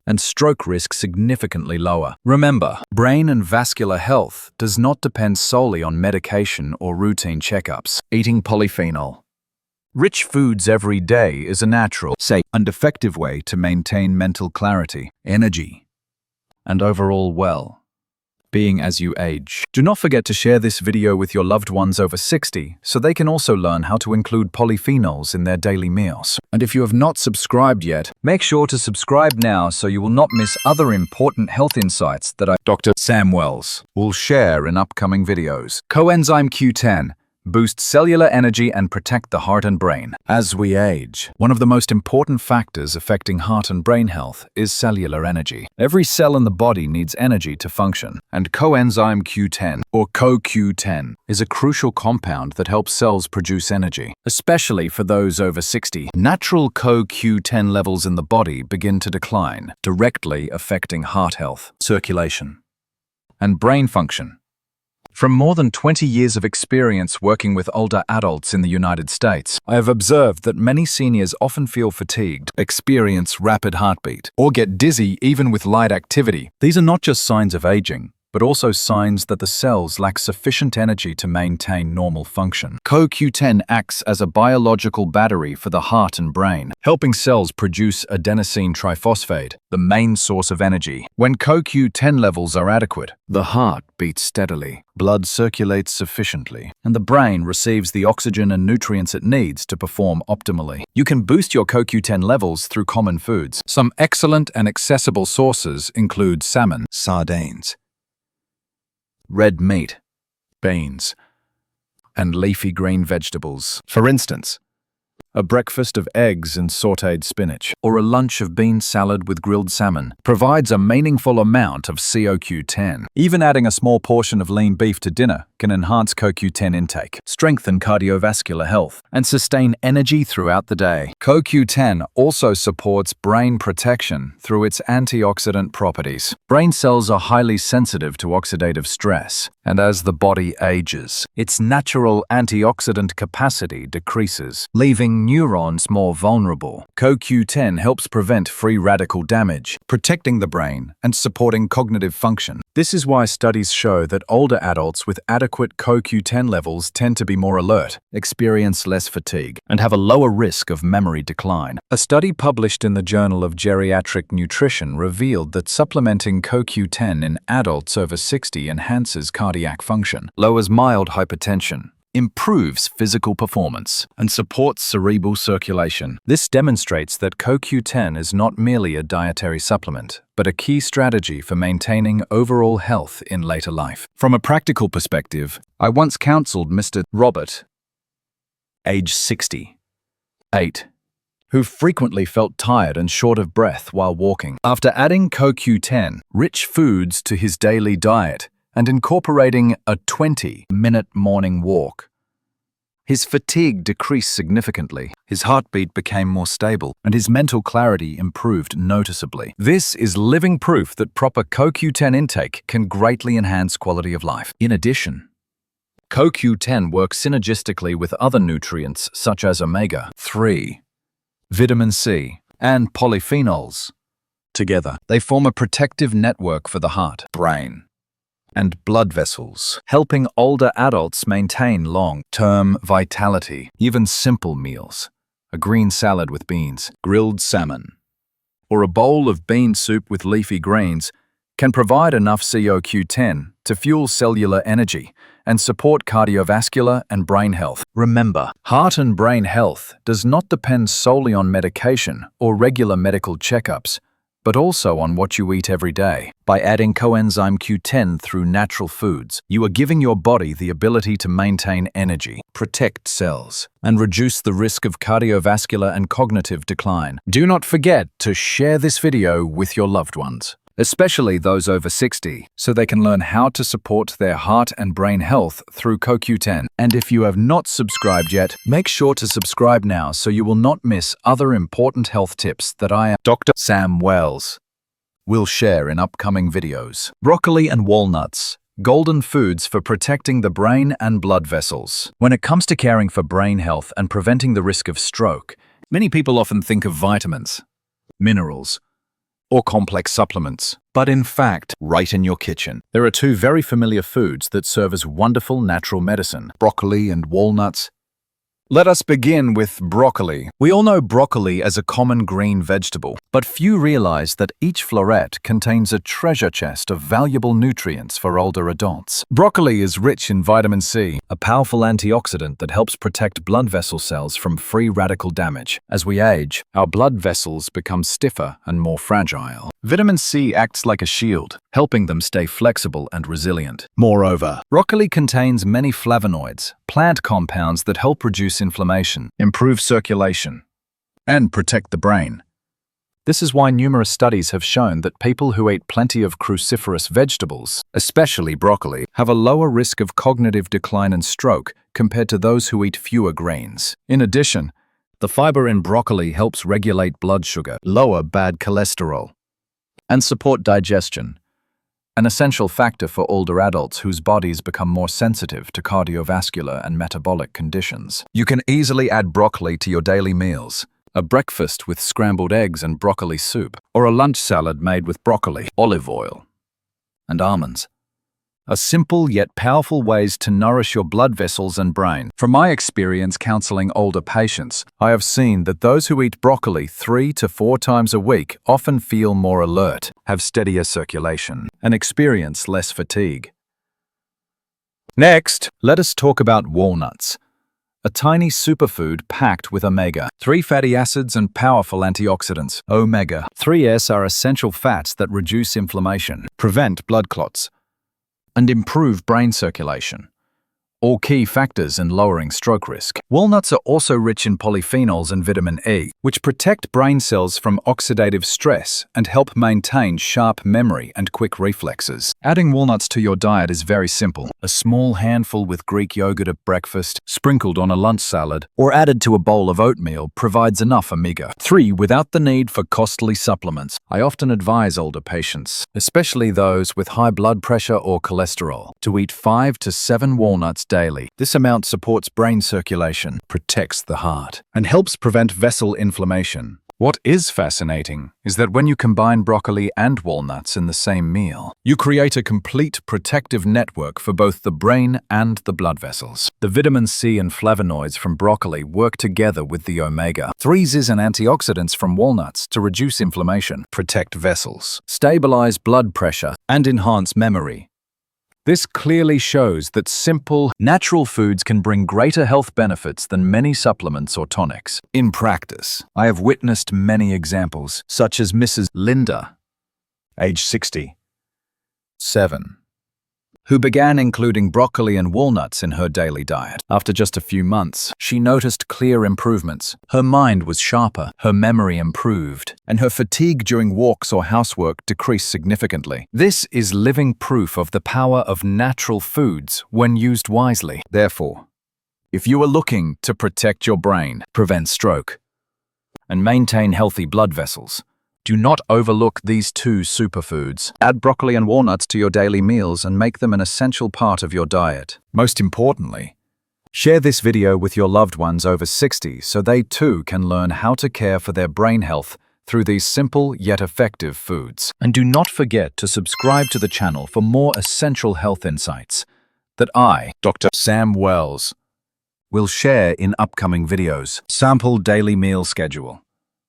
Speaker 1: and stroke risk significantly lower. Remember, brain and vascular health does not depend solely on medication or routine checkups. Eating polyphenol-rich foods every day is a natural, safe, and effective way to maintain mental clarity, energy, and overall well-being as you age. Do not forget to share this video with your loved ones over 60 so they can also learn how to include polyphenols in their daily meals. And if you have not subscribed yet, make sure to subscribe now so you will not miss other important health insights that Dr. Sam Wells will share in upcoming videos. Coenzyme Q10 boosts cellular energy and protect the heart and brain. As we age, one of the most important factors affecting heart and brain health is cellular energy. Every cell in the body needs energy to function, and coenzyme Q10, or CoQ10, is a crucial compound that helps cells produce energy, especially for those over 60. Natural CoQ10 levels in the body begin to decline, directly affecting heart health, circulation, and brain function. From more than 20 years of experience working with older adults in the United States, I have observed that many seniors often feel fatigued, experience rapid heartbeat, or get dizzy even with light activity. These are not just signs of aging, but also signs that the cells lack sufficient energy to maintain normal function. CoQ10 acts as a biological battery for the heart and brain, helping cells produce adenosine triphosphate, the main source of energy. When CoQ10 levels are adequate, the heart beats steadily, blood circulates sufficiently, and the brain receives the oxygen and nutrients it needs to perform optimally. You can boost your CoQ10 levels through common foods. Some excellent and accessible sources include salmon, sardines, red meat, beans, and leafy green vegetables. For instance, a breakfast of eggs and sautéed spinach, or a lunch of bean salad with grilled salmon, provides a meaningful amount of CoQ10. Even adding a small portion of lean beef to dinner can enhance CoQ10 intake, strengthen cardiovascular health, and sustain energy throughout the day. CoQ10 also supports brain protection through its antioxidant properties. Brain cells are highly sensitive to oxidative stress, and as the body ages, its natural antioxidant capacity decreases, leaving neurons more vulnerable. CoQ10 helps prevent free radical damage, protecting the brain and supporting cognitive function. This is why studies show that older adults with adequate CoQ10 levels tend to be more alert, experience less fatigue, and have a lower risk of memory decline. A study published in the Journal of Geriatric Nutrition revealed that supplementing CoQ10 in adults over 60 enhances cardiac function, lowers mild hypertension, improves physical performance, and supports cerebral circulation. This demonstrates that CoQ10 is not merely a dietary supplement, but a key strategy for maintaining overall health in later life. From a practical perspective, I once counseled Mr. Robert, age 68, who frequently felt tired and short of breath while walking. After adding CoQ10 rich foods to his daily diet and incorporating a 20-minute morning walk, his fatigue decreased significantly, his heartbeat became more stable, and his mental clarity improved noticeably. This is living proof that proper CoQ10 intake can greatly enhance quality of life. In addition, CoQ10 works synergistically with other nutrients such as omega-3, vitamin C, and polyphenols. Together, they form a protective network for the heart, brain, and blood vessels, helping older adults maintain long-term vitality. Even simple meals, a green salad with beans, grilled salmon, or a bowl of bean soup with leafy greens, can provide enough CoQ10 to fuel cellular energy and support cardiovascular and brain health. Remember, heart and brain health does not depend solely on medication or regular medical checkups, but also on what you eat every day. By adding coenzyme Q10 through natural foods, you are giving your body the ability to maintain energy, protect cells, and reduce the risk of cardiovascular and cognitive decline. Do not forget to share this video with your loved ones, especially those over 60, so they can learn how to support their heart and brain health through CoQ10. And if you have not subscribed yet, make sure to subscribe now so you will not miss other important health tips that I, Dr. Sam Wells, will share in upcoming videos. Broccoli and walnuts, golden foods for protecting the brain and blood vessels. When it comes to caring for brain health and preventing the risk of stroke, many people often think of vitamins, minerals, or complex supplements. But in fact, right in your kitchen, there are two very familiar foods that serve as wonderful natural medicine: broccoli and walnuts. Let us begin with broccoli. We all know broccoli as a common green vegetable, but few realize that each floret contains a treasure chest of valuable nutrients for older adults. Broccoli is rich in vitamin C, a powerful antioxidant that helps protect blood vessel cells from free radical damage. As we age, our blood vessels become stiffer and more fragile. Vitamin C acts like a shield, helping them stay flexible and resilient. Moreover, broccoli contains many flavonoids, plant compounds that help reduce inflammation, improve circulation, and protect the brain. This is why numerous studies have shown that people who eat plenty of cruciferous vegetables, especially broccoli, have a lower risk of cognitive decline and stroke compared to those who eat fewer grains. In addition, the fiber in broccoli helps regulate blood sugar, lower bad cholesterol, and support digestion, an essential factor for older adults whose bodies become more sensitive to cardiovascular and metabolic conditions. You can easily add broccoli to your daily meals: a breakfast with scrambled eggs and broccoli soup, or a lunch salad made with broccoli, olive oil, and almonds. Are simple yet powerful ways to nourish your blood vessels and brain. From my experience counseling older patients, I have seen that those who eat broccoli 3 to 4 times a week often feel more alert, have steadier circulation, and experience less fatigue. Next, let us talk about walnuts, a tiny superfood packed with omega-3 fatty acids and powerful antioxidants. Omega-3s are essential fats that reduce inflammation, prevent blood clots, and improve brain circulation, all key factors in lowering stroke risk. Walnuts are also rich in polyphenols and vitamin E, which protect brain cells from oxidative stress and help maintain sharp memory and quick reflexes. Adding walnuts to your diet is very simple. A small handful with Greek yogurt at breakfast, sprinkled on a lunch salad, or added to a bowl of oatmeal provides enough omega-3 without the need for costly supplements. I often advise older patients, especially those with high blood pressure or cholesterol, to eat 5 to 7 walnuts daily. This amount supports brain circulation, protects the heart, and helps prevent vessel inflammation. What is fascinating is that when you combine broccoli and walnuts in the same meal, you create a complete protective network for both the brain and the blood vessels. The vitamin C and flavonoids from broccoli work together with the omega-3s and antioxidants from walnuts to reduce inflammation, protect vessels, stabilize blood pressure, and enhance memory. This clearly shows that simple, natural foods can bring greater health benefits than many supplements or tonics. In practice, I have witnessed many examples, such as Mrs. Linda, age 67, who began including broccoli and walnuts in her daily diet. After just a few months, she noticed clear improvements. Her mind was sharper, her memory improved, and her fatigue during walks or housework decreased significantly. This is living proof of the power of natural foods when used wisely. Therefore, if you are looking to protect your brain, prevent stroke, and maintain healthy blood vessels, do not overlook these two superfoods. Add broccoli and walnuts to your daily meals and make them an essential part of your diet. Most importantly, share this video with your loved ones over 60 so they too can learn how to care for their brain health through these simple yet effective foods. And do not forget to subscribe to the channel for more essential health insights that I, Dr. Sam Wells, will share in upcoming videos. Sample daily meal schedule.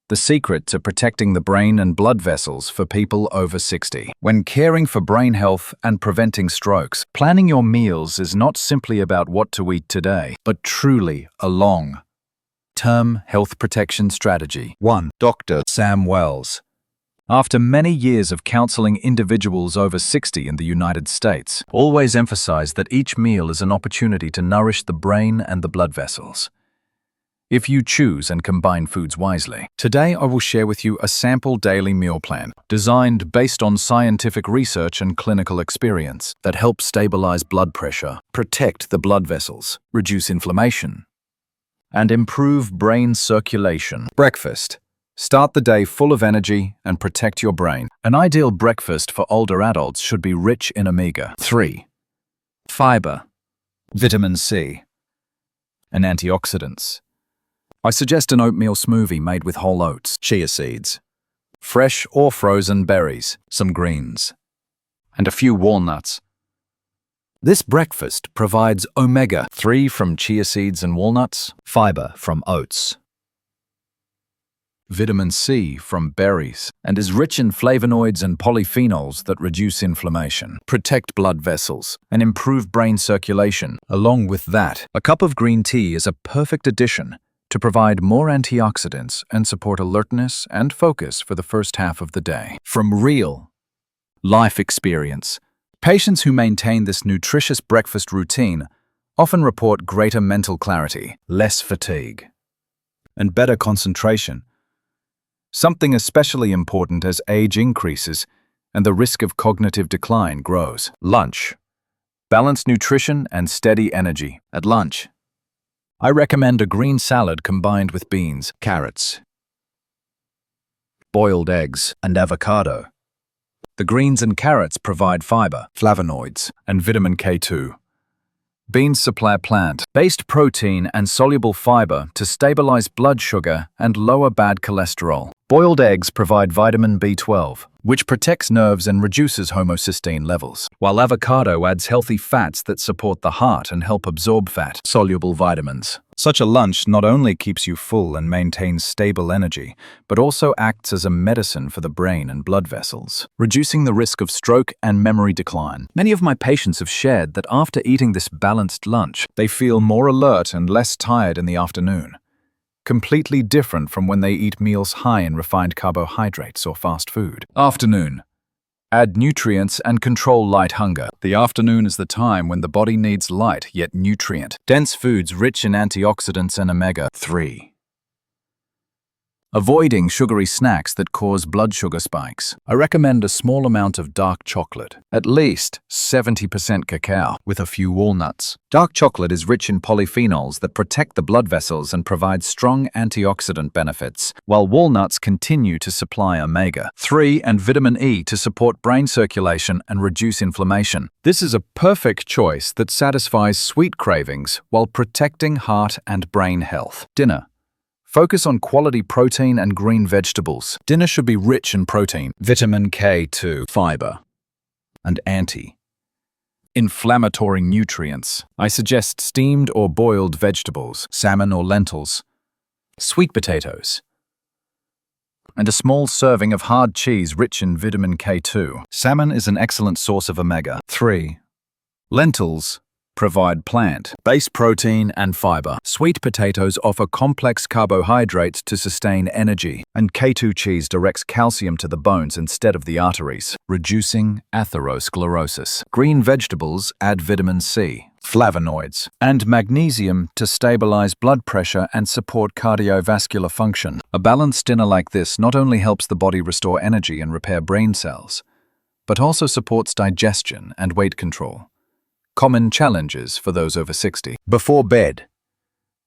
Speaker 1: The secret to protecting the brain and blood vessels for people over 60. When caring for brain health and preventing strokes, planning your meals is not simply about what to eat today, but truly a long-term health protection strategy. 1. Dr. Sam Wells. After many years of counseling individuals over 60 in the United States, always emphasize that each meal is an opportunity to nourish the brain and the blood vessels, if you choose and combine foods wisely. Today I will share with you a sample daily meal plan designed based on scientific research and clinical experience that helps stabilize blood pressure, protect the blood vessels, reduce inflammation, and improve brain circulation. Breakfast. Start the day full of energy and protect your brain. An ideal breakfast for older adults should be rich in omega-3, fiber, vitamin C, and antioxidants. I suggest an oatmeal smoothie made with whole oats, chia seeds, fresh or frozen berries, some greens, and a few walnuts. This breakfast provides omega-3 from chia seeds and walnuts, fiber from oats, vitamin C from berries, and is rich in flavonoids and polyphenols that reduce inflammation, protect blood vessels, and improve brain circulation. Along with that, a cup of green tea is a perfect addition to provide more antioxidants and support alertness and focus for the first half of the day. From real life experience, patients who maintain this nutritious breakfast routine often report greater mental clarity, less fatigue, and better concentration, something especially important as age increases and the risk of cognitive decline grows. Lunch. Balanced nutrition and steady energy. At lunch, I recommend a green salad combined with beans, carrots, boiled eggs, and avocado. The greens and carrots provide fiber, flavonoids, and vitamin K2. Beans supply plant-based protein and soluble fiber to stabilize blood sugar and lower bad cholesterol. Boiled eggs provide vitamin B12, which protects nerves and reduces homocysteine levels, while avocado adds healthy fats that support the heart and help absorb fat-soluble vitamins. Such a lunch not only keeps you full and maintains stable energy, but also acts as a medicine for the brain and blood vessels, reducing the risk of stroke and memory decline. Many of my patients have shared that after eating this balanced lunch, they feel more alert and less tired in the afternoon, completely different from when they eat meals high in refined carbohydrates or fast food. Afternoon. Add nutrients and control light hunger. The afternoon is the time when the body needs light yet nutrient-dense foods rich in antioxidants and omega-3. Avoiding sugary snacks that cause blood sugar spikes. I recommend a small amount of dark chocolate, at least 70% cacao, with a few walnuts. Dark chocolate is rich in polyphenols that protect the blood vessels and provide strong antioxidant benefits, while walnuts continue to supply omega-3 and vitamin E to support brain circulation and reduce inflammation. This is a perfect choice that satisfies sweet cravings while protecting heart and brain health. Dinner. Focus on quality protein and green vegetables. Dinner should be rich in protein, vitamin K2, fiber, and anti-inflammatory nutrients. I suggest steamed or boiled vegetables, salmon or lentils, sweet potatoes, and a small serving of hard cheese rich in vitamin K2. Salmon is an excellent source of omega-3. Lentils provide plant-based protein and fiber. Sweet potatoes offer complex carbohydrates to sustain energy, and K2 cheese directs calcium to the bones instead of the arteries, reducing atherosclerosis. Green vegetables add vitamin C, flavonoids, and magnesium to stabilize blood pressure and support cardiovascular function. A balanced dinner like this not only helps the body restore energy and repair brain cells, but also supports digestion and weight control. Common challenges for those over 60. Before bed,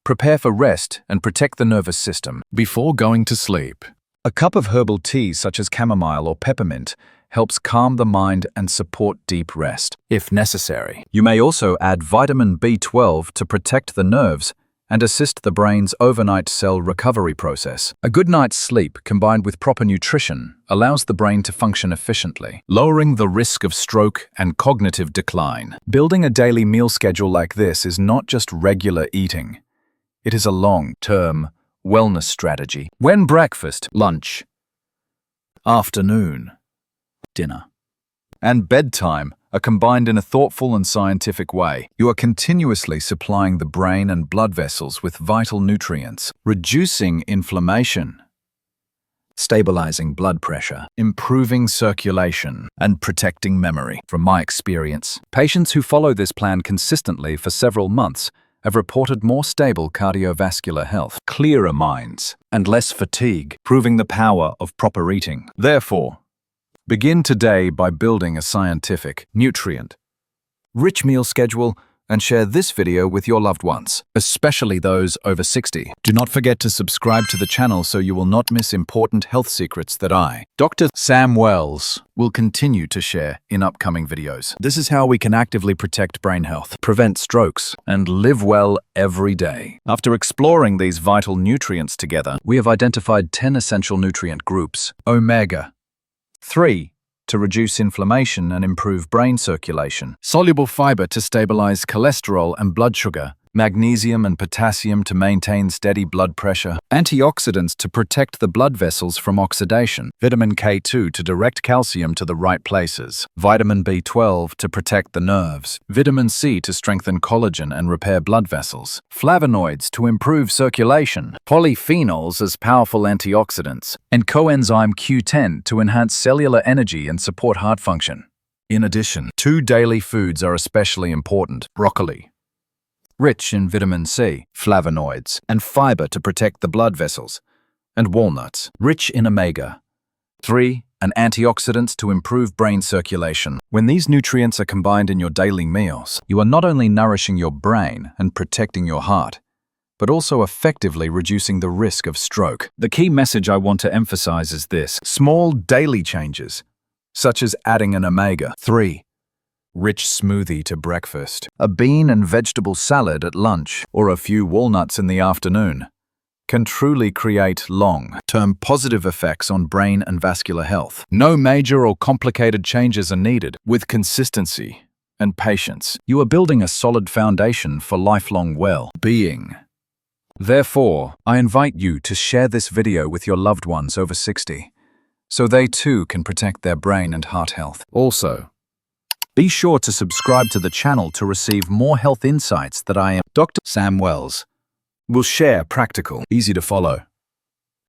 Speaker 1: prepare for rest and protect the nervous system before going to sleep. A cup of herbal tea such as chamomile or peppermint helps calm the mind and support deep rest, if necessary. You may also add vitamin B12 to protect the nerves and assist the brain's overnight cell recovery process. A good night's sleep, combined with proper nutrition, allows the brain to function efficiently, lowering the risk of stroke and cognitive decline. Building a daily meal schedule like this is not just regular eating. It is a long-term wellness strategy. When breakfast, lunch, afternoon, dinner, and bedtime are combined in a thoughtful and scientific way, you are continuously supplying the brain and blood vessels with vital nutrients, reducing inflammation, stabilizing blood pressure, improving circulation, and protecting memory. From my experience, patients who follow this plan consistently for several months have reported more stable cardiovascular health, clearer minds, and less fatigue, proving the power of proper eating. Therefore, begin today by building a scientific, nutrient-rich meal schedule and share this video with your loved ones, especially those over 60. Do not forget to subscribe to the channel so you will not miss important health secrets that I, Dr. Sam Wells, will continue to share in upcoming videos. This is how we can actively protect brain health, prevent strokes, and live well every day. After exploring these vital nutrients together, we have identified 10 essential nutrient groups. Omega-3 to reduce inflammation and improve brain circulation, soluble fiber to stabilize cholesterol and blood sugar, magnesium and potassium to maintain steady blood pressure, antioxidants to protect the blood vessels from oxidation, vitamin K2 to direct calcium to the right places, vitamin B12 to protect the nerves, vitamin C to strengthen collagen and repair blood vessels, flavonoids to improve circulation, polyphenols as powerful antioxidants, and coenzyme Q10 to enhance cellular energy and support heart function. In addition, 2 daily foods are especially important: broccoli, rich in vitamin C, flavonoids, and fiber to protect the blood vessels, and walnuts, rich in omega-3 and antioxidants to improve brain circulation. When these nutrients are combined in your daily meals, you are not only nourishing your brain and protecting your heart, but also effectively reducing the risk of stroke. The key message I want to emphasize is this: small daily changes, such as adding an omega-3 rich smoothie to breakfast, a bean and vegetable salad at lunch, or a few walnuts in the afternoon, can truly create long-term positive effects on brain and vascular health. No major or complicated changes are needed. With consistency and patience, you are building a solid foundation for lifelong well-being. Therefore, I invite you to share this video with your loved ones over 60, so they too can protect their brain and heart health. Also, be sure to subscribe to the channel to receive more health insights that I, Dr. Sam Wells, will share practical, easy to follow,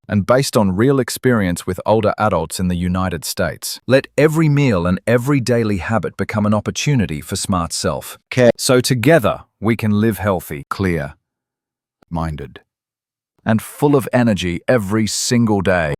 Speaker 1: and based on real experience with older adults in the United States. Let every meal and every daily habit become an opportunity for smart self-care, so together we can live healthy, clear-minded, and full of energy every single day.